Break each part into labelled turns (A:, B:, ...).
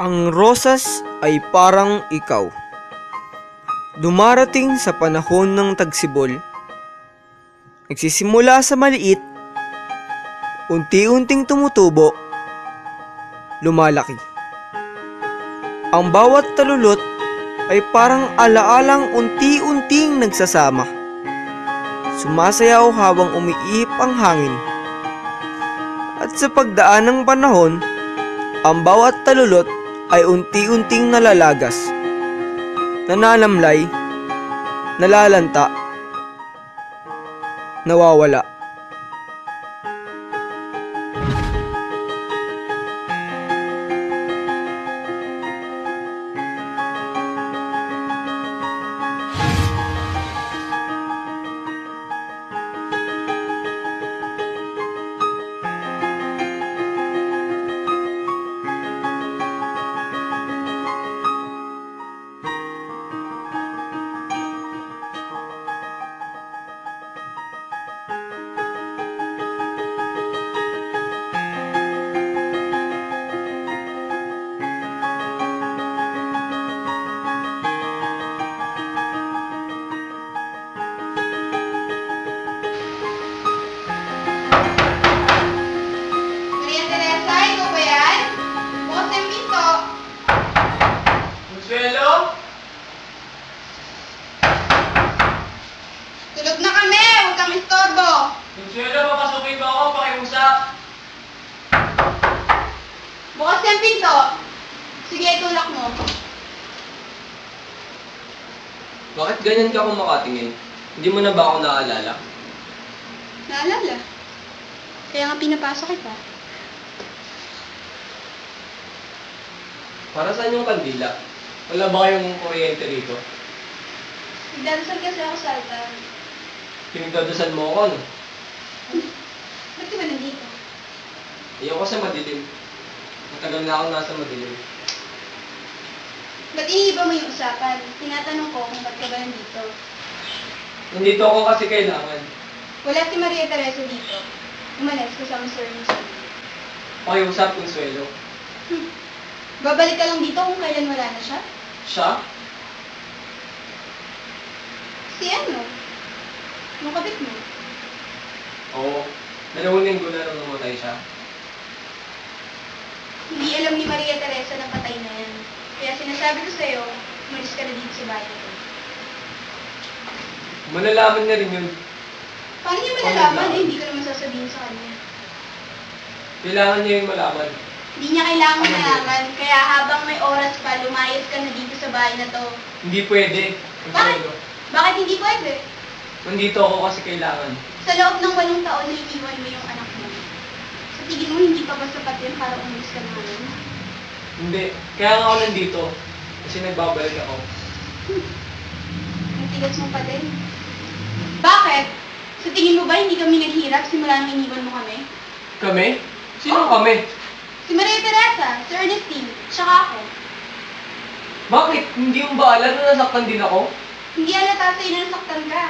A: Ang rosas ay parang ikaw. Dumarating sa panahon ng tagsibol. Nagsisimula sa maliit, unti-unting tumutubo, lumalaki. Ang bawat talulot ay parang alaalang unti-unting nagsasama. Sumasayaw habang umiihip ang hangin. At sa pagdaan ng panahon, ang bawat talulot ay unti-unting nalalagas, nananamlay, nalalanta, nawawala.
B: Maria Teresa, ikaw ba yan? Bukas yung pinto.
A: Consuelo?
B: Tulog na kami, huwag kang istorbo.
A: Consuelo, papasukin mo ako, pakiusap.
B: Bukas yung pinto. Sige, tulak mo.
C: Bakit ganyan ka kumakatingin? Hindi mo na ba ako naaalala?
B: Naalala. Kaya nga pinapasok kita.
C: Para saan yung kandila? Wala ba kayong kuryente rito?
B: Nagdadasal kasi ako sa altar.
C: Pinagdadasal mo ako, no?
B: Ba't ka ba nandito?
C: Ayoko sa madilim. Matagal na ako nasa madilim.
B: Ba't iniiba mo yung usapan? Tinatanong ko kung ba't ka ba nandito.
C: Nandito ako kasi kailangan.
B: Wala si Maria Teresa dito. Umalis kasama si Ernest.
C: Pakiusap, Consuelo.
B: Babalik ka lang dito kung kailan wala na siya?
C: Siya?
B: Si ano? Yung kapit mo.
C: Oo. 2 linggo na nung namatay siya.
B: Hindi alam ni Maria Teresa na patay na yan. Kaya sinasabi ko sa'yo, umalis ka na dito sa bahay na to.
C: Malalaman niya rin yun.
B: Paano niya malalaman eh? Hindi ko naman sasabihin sa kanya.
C: Kailangan niya yung malaman.
B: Hindi niya kailangan
C: Ano
B: malaman. Kaya habang may oras pa, lumayas ka na dito sa bahay na to.
C: Hindi pwede,
B: Bakit?
C: Consuelo.
B: Bakit hindi pwede?
C: Nandito ako kasi kailangan.
B: Sa loob ng 8 taon na iniwan mo yung anak mo. Sa tingin mo, hindi pa ba sapat yun para umalis ka na ngayon?
C: Hindi. Kaya nga ako nandito. Kasi nagbabalik ako.
B: Ang tigas mo pa din. Bakit? Sa tingin mo ba hindi kami naghirap simula nang iniwan mo kami?
C: Kami? Sino
B: Oo.
C: kami?
B: Si Maria Teresa, si Ernestine, tsaka ako.
C: Bakit? Hindi mo ba alam na nasaktan din ako?
B: Hindi halata sa'yo na nasaktan ka.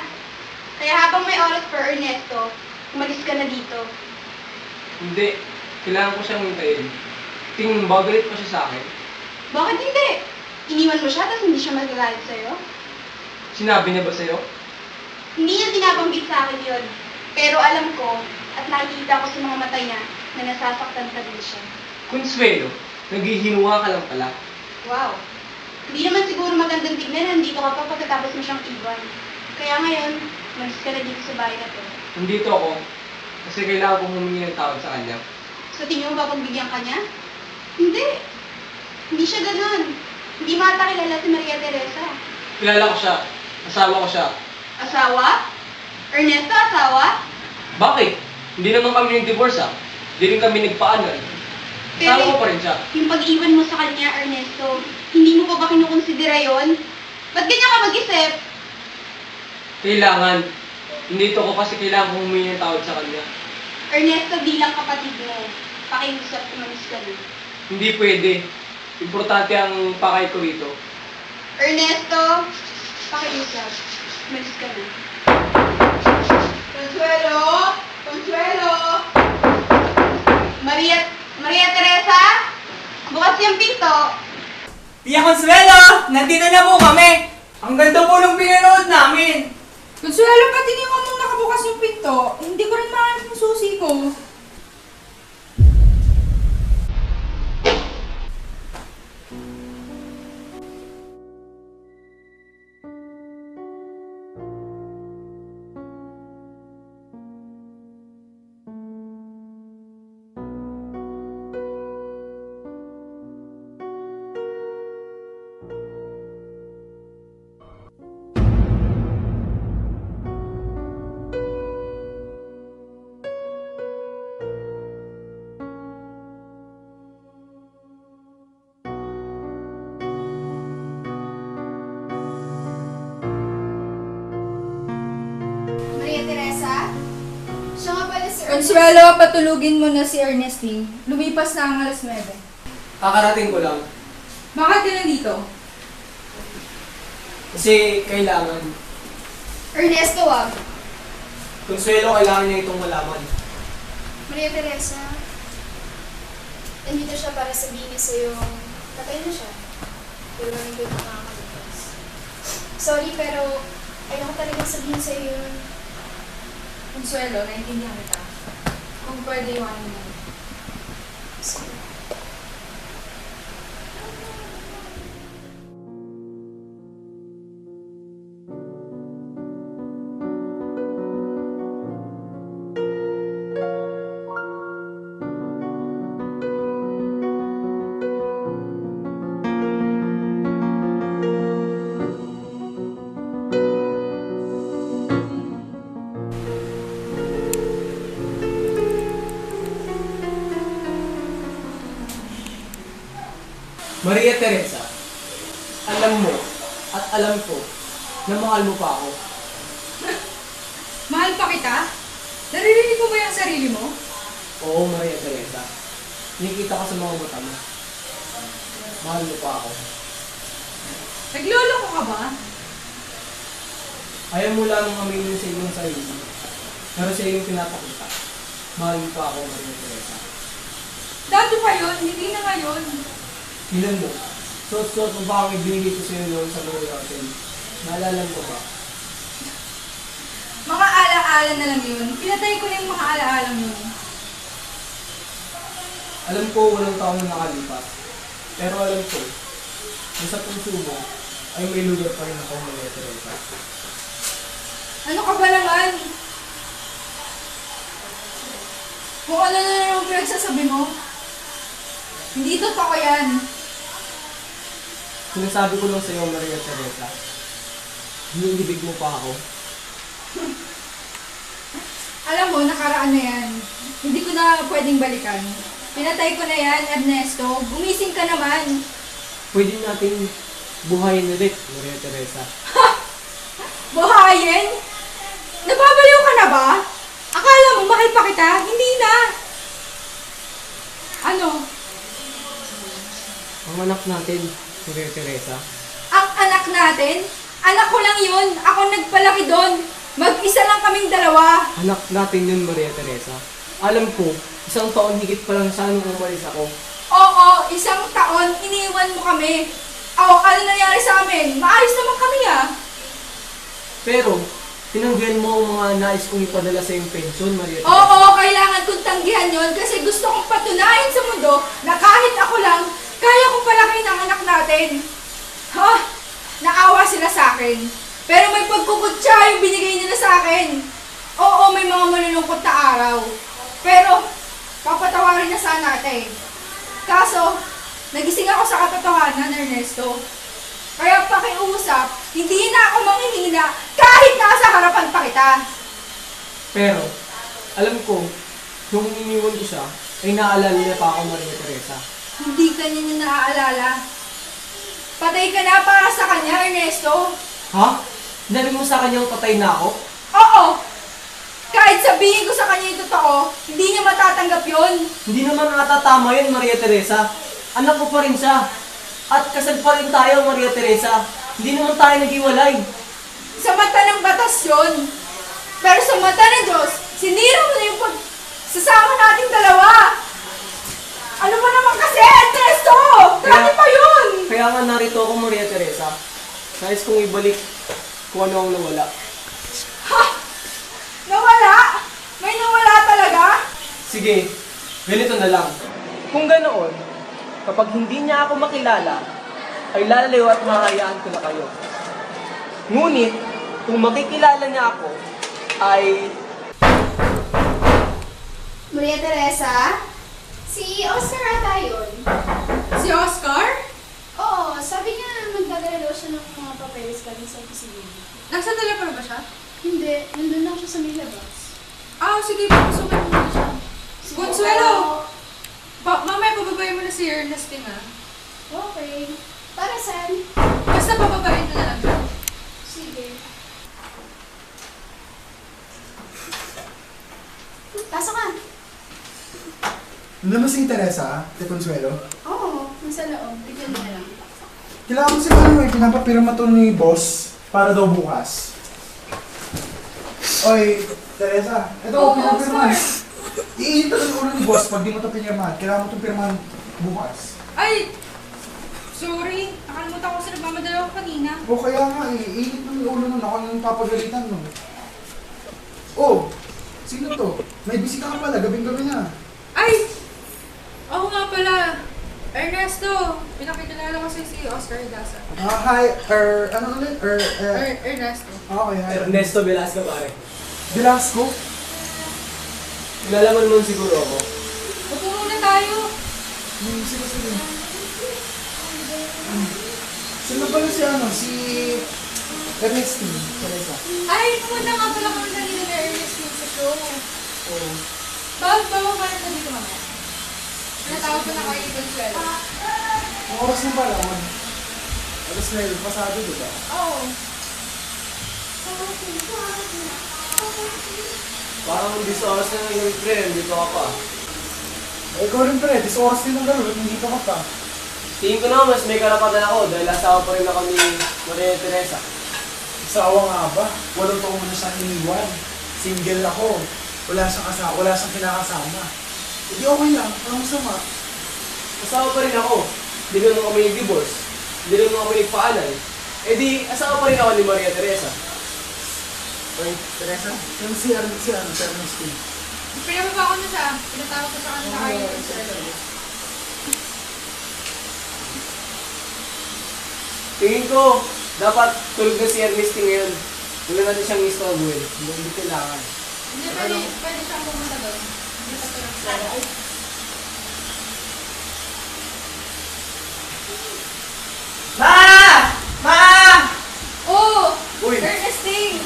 B: Kaya habang may oras for Ernesto, umalis ka na dito.
C: Hindi. Kailangan ko siyang hintayin. Tingin mo ba, galit pa siya sa akin?
B: Bakit hindi? Iniwan mo siya tapos hindi siya magagalit sa'yo?
C: Sinabi niya ba sa'yo?
B: Hindi niya binabanggit sa akin yun. Pero alam ko, at nakikita ko sa mga mata niya, na nasasaktan ka din siya.
C: Consuelo, naghihinuha ka lang pala.
B: Wow. Hindi naman siguro magandang tignan na nandito ka pa pagkatapos mo siyang iwan. Kaya ngayon, umalis ka na dito sa bahay na to.
C: Nandito ako kasi kailangan kong humingi ng tawad sa kanya.
B: So tingin mo ba pagbigyan ka niya? Hindi. Hindi siya ganun. Hindi mata kilala si Maria Teresa.
C: Kilala ko siya. Asawa ko siya.
B: Asawa? Ernesto, asawa?
C: Bakit? Hindi naman kami yung divorce ah. Hindi rin kami nagpaanan. Asawa ko pa rin siya.
B: Yung pag-iwan mo sa kanya, Ernesto, hindi mo pa ba kinukonsidera yon? Ba't ganyan ka mag-isip?
C: Kailangan. Nandito ako kasi kailangan kong humingi ng tawad sa kanya.
B: Ernesto, bilang kapatid mo, pakiusap, umalis ka na.
C: Hindi pwede. Importante ang pakay ko rito.
B: Ernesto, pakiusap, umalis ka na. Consuelo! Consuelo! Maria Teresa? Bukas yung pinto.
D: Tia Consuelo! Nandito na po kami! Ang ganda po ng pinanood namin!
E: Consuelo, pati niyo mong nakabukas yung pinto. Hindi ko rin mahanap yung susi ko.
B: Maria Teresa? Siya nga pala si
E: Consuelo, patulugin mo na si Ernestine. Lumipas na ang alas 9.
D: Kakarating ko lang.
E: Bakit ka nandito?
D: Kasi kailangan.
B: Ernesto, wag.
D: Consuelo, kailangan niya itong malaman.
B: Maria Teresa, nandito siya para sabihin niya sa'yo, patay na siya. Pero namin ko yung nakakaligtas. Sorry, pero ayoko talagang sabihin sa'yo yun.
E: Consuelo, naiintindihan kita. Kung pwede iwanan mo.
B: Sige.
D: Maria Teresa, alam mo at alam ko na mahal mo pa ako.
E: Mahal pa kita? Naririnig mo ba yung sarili mo?
D: Oo, Maria Teresa. Nakikita ko sa mga mata mo. Mahal mo pa ako.
E: Nagloloko ka ba?
D: Ayaw mo lamang aminin sa iyong sarili. Pero sa iyong pinapakita. Mahal mo pa ako, Maria Teresa.
E: Dati pa yun, hindi na ngayon.
D: Ilan mo? Suot-suot mo ba ang ibinigay ko sa iyo noon sa mga hotel? Naalala mo ba?
E: Mga alaala na lang yun. Pinatay ko na yung mga alaalang yun.
D: Alam ko walang taon na nakalipas. Pero alam ko, na sa puso mo, ay may lugar pa rin ako, Maria Teresa.
E: Ano ka ba naman? Kung ano na naman pinagsasabi mo, hindi totoo yan.
D: Sinasabi ko lang sa iyo, Maria Teresa, iniibig mo pa ako.
E: Alam mo, nakaraan na yan. Hindi ko na pwedeng balikan. Pinatay ko na yan, Ernesto. Gumising ka naman.
D: Pwede natin buhayin ulit, Maria Teresa.
E: Buhayin? Nababaliw ka na ba? Akala mo mahal pa kita? Hindi na. Ano?
D: Ang anak natin, Maria Teresa.
E: Ang anak natin? Anak ko lang yun. Ako nagpalaki doon. Mag-isa lang kaming dalawa.
D: Anak natin yun, Maria Teresa. Alam ko, isang taon higit pa lang sana nung umalis ako.
E: Oo, isang taon, iniwan mo kami. Ano nangyari sa amin? Maayos naman kami ah.
D: Pero, tinanggihan mo ang mga nais kong ipadala sa iyong pensyon, Maria Teresa.
E: Oo, kailangan kong tanggihan yon kasi gusto kong patunayan sa mundo na kahit ako lang, kaya kong palakihin ang anak natin. Ha? Naawa sila sa akin. Pero may pagkukutsa yung binigay nila sa akin. Oo, may mga malulungkot na araw. Pero, papatawarin na sana natin. Kaso, nagising ako sa katotohanan, Ernesto. Kaya pakiusap, hindi na ako manghihina kahit nasa harapan pa kita.
D: Pero, alam ko, nung iniwan ko siya, ay naalala niya pa ako, Maria Teresa.
E: Hindi ka niya naaalala. Patay ka na para sa kanya, Ernesto.
D: Ha? Sinabi mo sa kanyang patay na ako?
E: Oo! Kahit sabihin ko sa kanya yung totoo, hindi niya matatanggap yun.
D: Hindi naman natatama yun, Maria Teresa. Anak ko pa rin siya. At kasal pa rin tayo, Maria Teresa. Hindi naman tayo naghiwalay.
E: Sa mata ng batas yun. Pero sa mata ng Diyos, sinira mo na yung pagsasama nating dalawa. Ano ba naman kasi, Ernesto? Dati pa yun!
D: Kaya nga narito ako, Maria Teresa. Nais kong ibalik kung ano ang nawala.
E: Ha? Nawala? May nawala talaga?
D: Sige, ganito na lang. Kung ganoon, kapag hindi niya ako makilala, ay lalayo at mahayaan ko na kayo. Ngunit, kung makikilala niya ako, ay...
B: Maria Teresa? Si Oscar ata yun.
E: Si Oscar?
B: Oo, sabi niya magdadala daw siya ng mga papeles galing sa opisina.
E: Nasa telepono ba siya?
B: Hindi, nandun lang siya sa may labas.
E: Ah, sige, papasukin mo na siya. Consuelo! Mamaya pababayin mo na si Ernestine, ah.
B: Okay. Para saan?
E: Basta pababayin mo na lang siya.
B: Sige. Pasok ka.
F: Ano si Teresa, Te Consuelo?
B: Oo, nasa loob. Tignan mo na lang.
F: Kailangan ko si Manoy, pinapapirma to ni boss para daw bukas. Oy, Teresa, ito,
E: Oo,
F: pinapirma.
E: Oscar.
F: Iinit talaga yung ulo ni boss pag di mo ito pinirmahan. Kailangan mo itong pirmahan bukas.
E: Ay! Sorry, nakalimutan ko sa nagmamadala ko kanina.
F: O kaya nga eh, iinit ng ulo nun, ako nang papagalitan nun. Oh, sino to? May bisita ka pala, gabing-gabi na.
E: Ay! Ako nga pala. Ernesto! Pinakikilala ko si Oscar Daza.
F: Hi, ano ulit?
E: Ernesto.
F: Okay, hi.
D: Ernesto Velasco, pare.
F: Velasco?
D: Kilala mo naman siguro ako.
E: Upo muna tayo.
F: Sige. Sino pala si si Ernestine, Teresa?
E: Ay, pumunta nga pala kami kanina na Ernestine sa show.
F: Oo.
E: Bawag ka na dito mamaya. Natawag ko na kayo Consuelo.
F: Ang oras na pala, alas 9, pasado diba?
E: Oo.
D: Parang 10 oras na lang yung friend, dito ka pa.
F: Eh, ikaw rin pre, 10 oras din ang gano'n, ba't nandito ka pa?
D: Tingin ko naman mas may karapatan ako dahil asawa pa rin ako ni Maria Teresa.
F: Asawa nga ba? 8 taon mo na siyang iniwan. Single ako. Wala siyang kinakasama. Hindi okay lang, walang masama.
D: Asawa pa rin ako. Hindi naman kami nag-divorce. Hindi naman kami nagpaanan. Eh di, asawa pa rin ako ni Maria Teresa.
F: Oy, Teresa? Saan si Ernestine?
E: Pinababa ko na siya. Pinatawag ko sa kanila kayo Consuelo.
D: Tingin ko, dapat tulog na si Ernestine ngayon. Huwag na natin siyang istorbuhin.
F: Hindi kailangan.
E: Hindi, pwede siyang pumunta doon. Hindi pa tulog siya. Oh!
D: Uy!
E: Ernestine!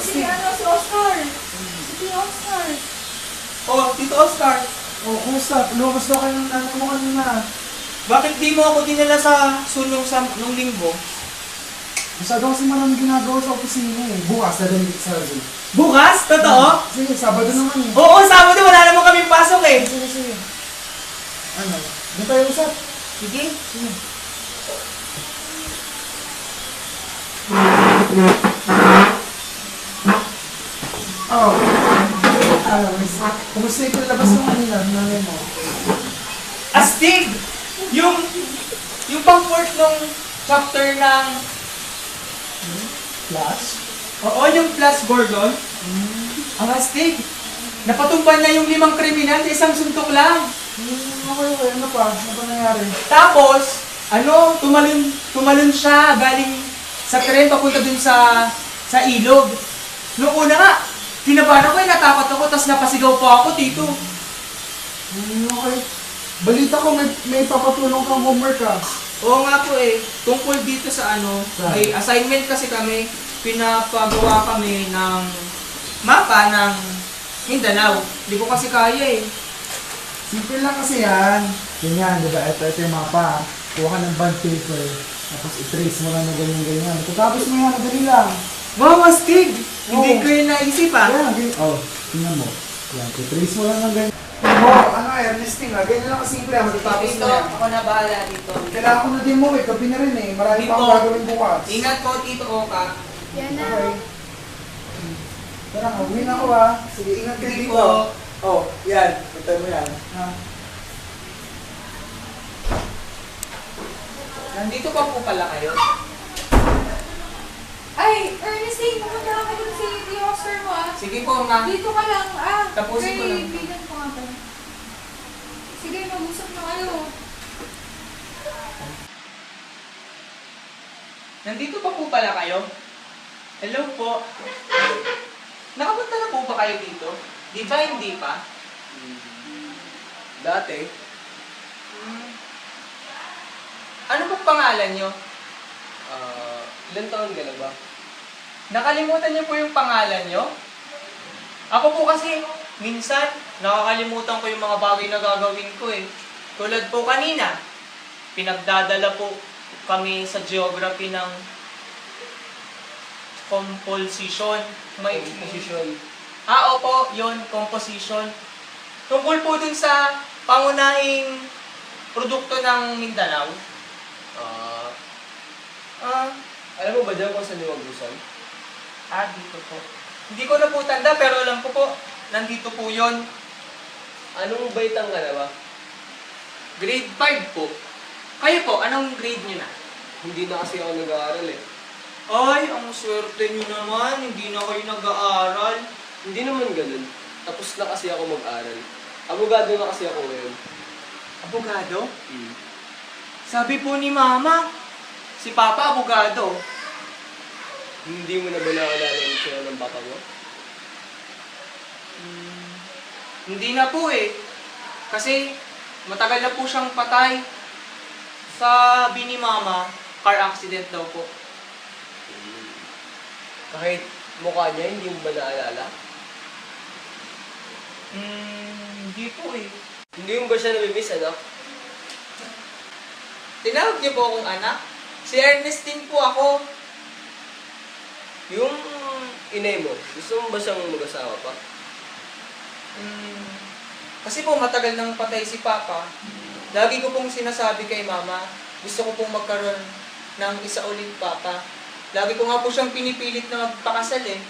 E: Si Oscar! Si Oscar!
A: Oh, Tito Oscar,
F: Oh, kumusta? Lumabas daw kayo ng nanay mo kanina.
A: bakit di mo ako dinala sa sulong nung linggo?
F: Masyado kasi maraming ginagawa sa opisina eh. Bukas, dadalhin kita sa Razul.
A: Bukas? Totoo?
F: Sige, Sabado naman eh.
A: Oo, Sabado, wala naman kaming pasok eh.
F: Sige. Ano? Doon tayo usap.
A: Sige.
F: Oh. Kumusta yung labas mo kanina, nanay mo?
A: Astig! Yung pang-fourth nung chapter ng...
F: Flash?
A: Oo, yung Flash Gordon. Ang astig. Napatumban na yung 5 kriminal sa isang suntok lang.
F: Okay. Ano pa? Ano pa nangyari?
A: Tapos, tumalon siya galing sa tren papunta dun sa ilog. Noong una nga, kinabahan ako natakot ako, tapos napasigaw pa ako, Tito.
F: Okay. Balita ko may papatulong kang homework ah.
A: Oo nga po eh, tungkol dito sa
F: Saan?
A: may assignment kasi kami, pinapagawa kami ng mapa ng Mindanao. Hindi ko kasi kaya eh.
F: Simple lang kasi yan. Ganyan, diba? Ito yung mapa. Kuha ka ng bond paper. Tapos i-trace mo lang na ganyan. Pagkatapos mo yan, madali lang.
A: Wow, astig! Hindi
F: Oo.
A: ko yun naisip ah.
F: Yan, ganyan. Oh, tingnan mo. Yan, i-trace mo lang ng ganyan. Oh, Ernestine ah. Ganyan lang kasimple ah. Matatapos
A: Tito,
F: na yan.
A: ako na bahala dito.
F: Kailangan ko na din mo eh. Gabi na rin eh. Marami pa akong
A: Dito.
F: gagawin bukas.
A: Ingat po, Tito Oka.
B: Yan na.
F: Okay. Tara, uwi na ako ah. Sige, ingat ka
A: Sige
F: dito.
A: po.
F: Oh, yan. Punta mo yan. Ha?
A: Nandito pa po pala kayo.
E: Ay, Ernestine, pumunta ako dun si Oscar mo ah.
A: Sige po, ma.
E: Dito ka lang ah.
A: Tapusin ko lang.
E: Bilan ko nga pala. Sige, mag-usap na kayo.
A: Nandito pa po pala kayo. Hello po. Nakapunta na po ba kayo dito? Di ba hindi pa?
C: Dati,
A: Ano po pangalan nyo?
C: ilan taon ka na ba?
A: Nakalimutan niyo po yung pangalan nyo? Ako po kasi, minsan, nakakalimutan ko yung mga bagay na gagawin ko eh. Tulad po kanina, pinagdadala po kami sa geography ng composition. May
C: Posisyon.
A: opo, yun, composition. Tungkol po dun sa pangunahing produkto ng Mindanao.
C: Alam mo ba dyan kung saan yung Agusan?
A: Dito po. Hindi ko na po tanda, pero alam ko po, nandito po yun.
C: Anong baitang ka na ba?
A: Grade 5 po. Kayo po, anong grade nyo na?
C: Hindi na kasi ako nag-aaral eh.
A: Ay, ang swerte nyo naman, hindi na kayo nag-aaral.
C: Hindi naman ganun. Tapos na kasi ako mag-aral. Abogado na kasi ako ngayon.
A: Abogado? Sabi po ni Mama, si Papa abogado.
C: Hindi mo na ba naalala yung sa'yo ng bata mo?
A: Hindi na po eh. Kasi matagal na po siyang patay. Sabi ni Mama, car accident daw po.
C: Kahit mukha niya, hindi mo ba naalala?
A: Hindi po eh.
C: Hindi mo ba siya namimiss, anak?
A: Tinawag niyo po akong anak? Si Ernestine po ako.
C: Yung inay mo, gusto mo ba siyang mag-asawa pa?
A: Kasi po matagal nang patay si Papa. Lagi ko pong sinasabi kay Mama, gusto ko pong magkaroon ng isa ulit Papa. Lagi ko nga po siyang pinipilit na magpakasal eh.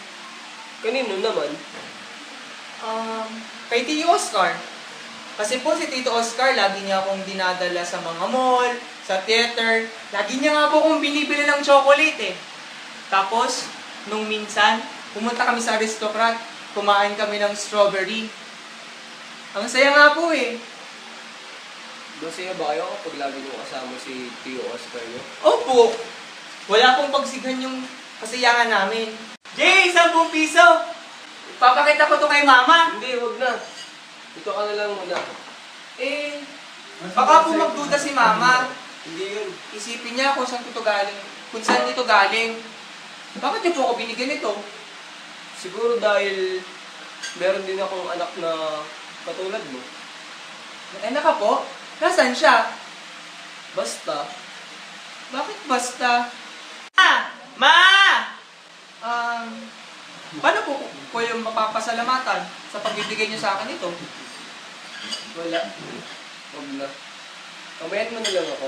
C: Kanino naman?
A: Kay Tito Oscar. Kasi po si Tito Oscar, lagi niya akong dinadala sa mga mall, sa theater. Lagi niya nga po akong binibili ng chocolate eh. Tapos, nung minsan, pumunta kami sa Aristocrat, kumain kami ng strawberry. Ang saya nga po eh.
C: Masaya ba kayo kapag lagi niyo kasama si Tio Oscar niyo?
A: Opo, wala pong pagsigan yung kasiyahan namin. Jay, 10 piso! Papakita ko to kay Mama.
C: Hindi, wag na. Ito ka na lang muna.
A: Baka po magduda si Mama.
C: Hindi yun.
A: Isipin niya kung saan ito galing. Kung saan ito galing. Bakit niyo po ako binigyan ito?
C: Siguro dahil meron din akong anak na katulad mo.
A: Anak ka po? Nasaan siya?
C: Basta,
A: Bakit basta? Ma! Paano po yung mapapasalamatan sa pagbibigay niyo sa akin ito?
C: wala. Wag na. Kamayan mo na lang ako.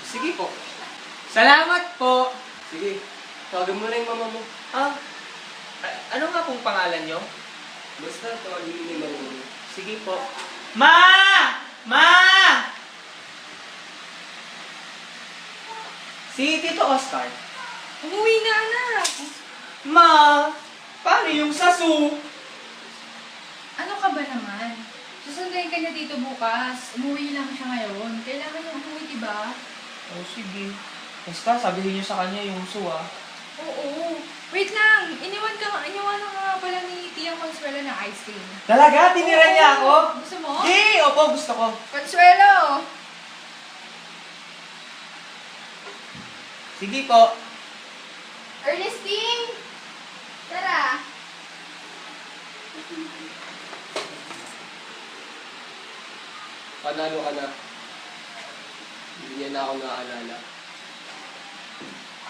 A: Sige po. Salamat po.
C: Sige, tawagin mo na yung mama mo.
A: Ano nga pong pangalan niyo?
C: Basta, tawagin mo na yung mama mo.
A: Sige po. Ma! Ma! Si Tito Oscar.
E: Umuwi na, anak.
A: Ma! Paano yung sasu?
E: Ano ka ba naman? Susunduin ka niya dito bukas. Umuwi lang siya ngayon. Kailangan niya umuwi, diba?
A: Sige. Basta, sabihin niyo sa kanya yung su
E: Oo. Wait lang. Iniwan na nga pala ni Tia Consuelo ng ice cream.
A: Talaga? Tinira niya ako?
E: Gusto mo?
A: Yay! Opo, gusto ko.
E: Consuelo!
A: Sige po.
E: Ernestine! Tara!
C: Panalo ka na. Hindi niya na ako naaalala.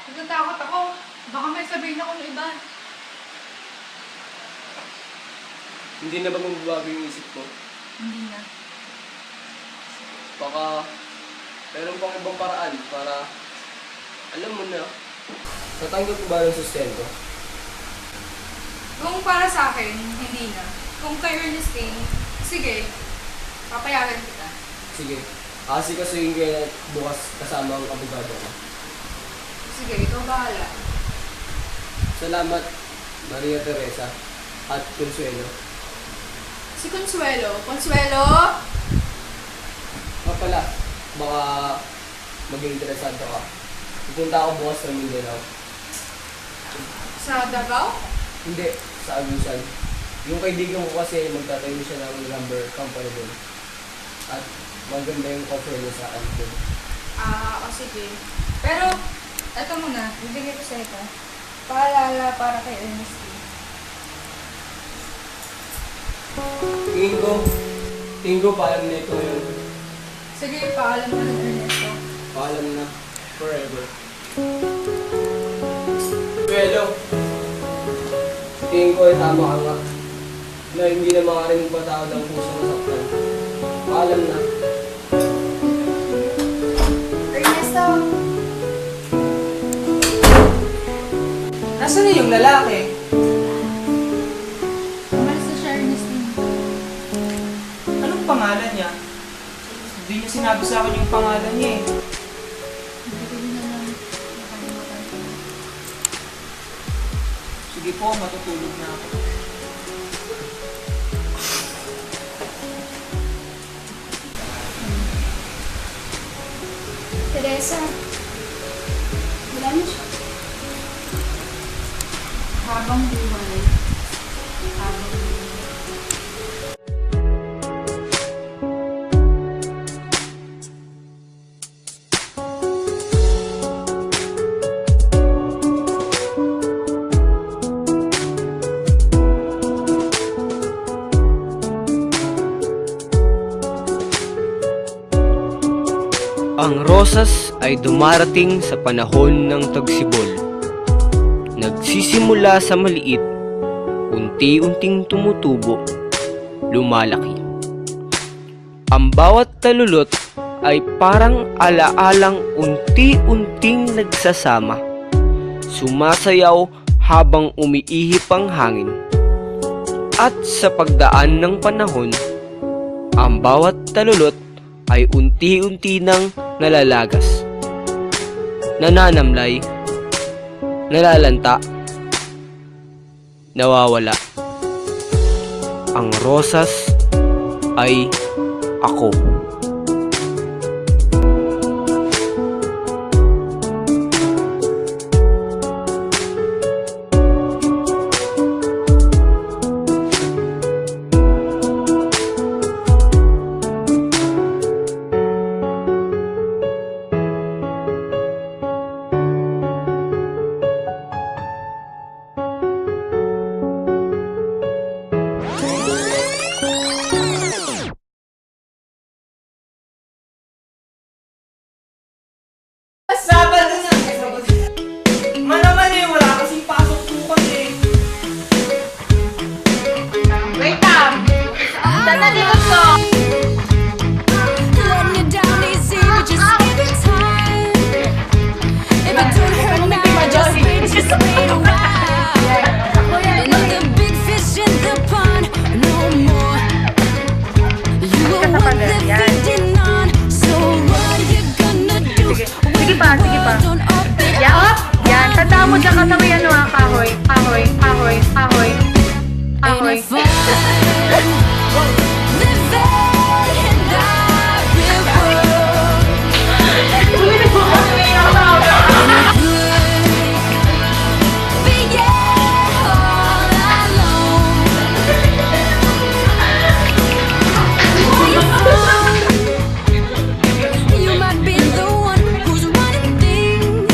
E: Natatakot ako. Baka may sabihin ako ng iba.
C: Hindi na ba magbabago yung isip ko?
E: Hindi na.
C: Baka meron pang ibang paraan para alam mo na. Natanggap ko ba ng sustento?
E: Kung para sa akin, hindi na. Kung kay Ernestine, sige. Papayagan kita.
C: Sige. Asikasuhin ko yan bukas kasama ang abogado ko.
E: Sige, ikaw bahala.
C: Salamat, Maria Teresa at Consuelo.
E: Si Consuelo. Consuelo!
C: Pala, baka maging interesado ka. Pupunta ako bukas sa Mindanao.
E: Sa Davao?
C: Hindi, sa Agusan. Yung kaibigan ko kasi magtatayo siya ng lumber company doon. At maganda yung offer niya sa akin doon.
E: O sige. Pero, eto muna. Bibigay ko sa ito. Paalala para kay Ernestine.
C: Tingin ko paalam na ito ngayon.
E: Sige, paalam mo ng Ernesto.
C: Paalam na. Forever. Pero, tingin ko ay tama ka nga. Na hindi na maaaring patawad ang puso masaktan. Paalam na.
B: Ernesto,
A: Nasaan na yung lalaki?
B: umalis na siya, Ernestine.
A: Anong pangalan niya? Hindi niya sinabi sa akin yung pangalan niya eh.
B: Hindi ko din alam. Nakalimutan ko.
A: Sige po, matutulog na ako.
B: Teresa, wala na siya.
E: Habang buhay. Habang buhay.
G: Ang rosas ay dumarating sa panahon ng tagsibol. Nagsisimula sa maliit, unti-unting tumutubo, lumalaki. Ang bawat talulot ay parang alaalang unti-unting nagsasama. Sumasayaw habang umiihip ang hangin. At sa pagdaan ng panahon, ang bawat talulot ay unti-unti nang nalalagas, nananamlay, nalalanta, nawawala. Ang rosas ay ako.
A: Sabado na! Manaman eh, wala kasing pasok bukas eh.
E: Wait up! Tatalikod ko!
H: Letting you down easy, but just give it time. If it don't hurt now, just wait a while. Another big fish in the pond, no more. You were worth the feeding on, so what you gonna do?
E: Sige pa.
H: Don't open
E: Yaop! Yan, tandaan mo dyan ka sa may ano kahoy. Kahoy.
H: and if I live and I be all alone. You might be the one who's running things.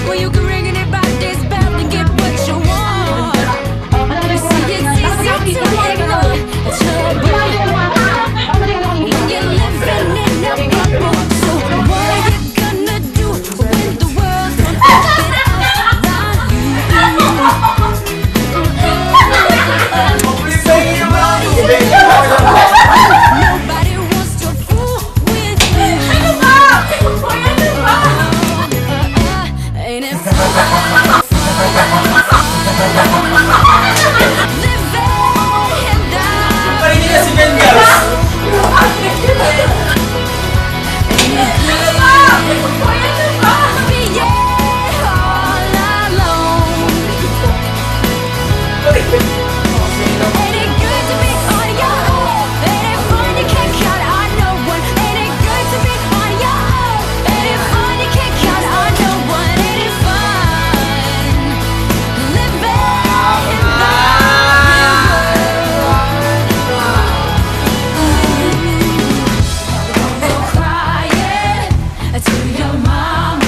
H: Well, you can ring it back this bell and get what you want. See, it's easy to ignore. mama.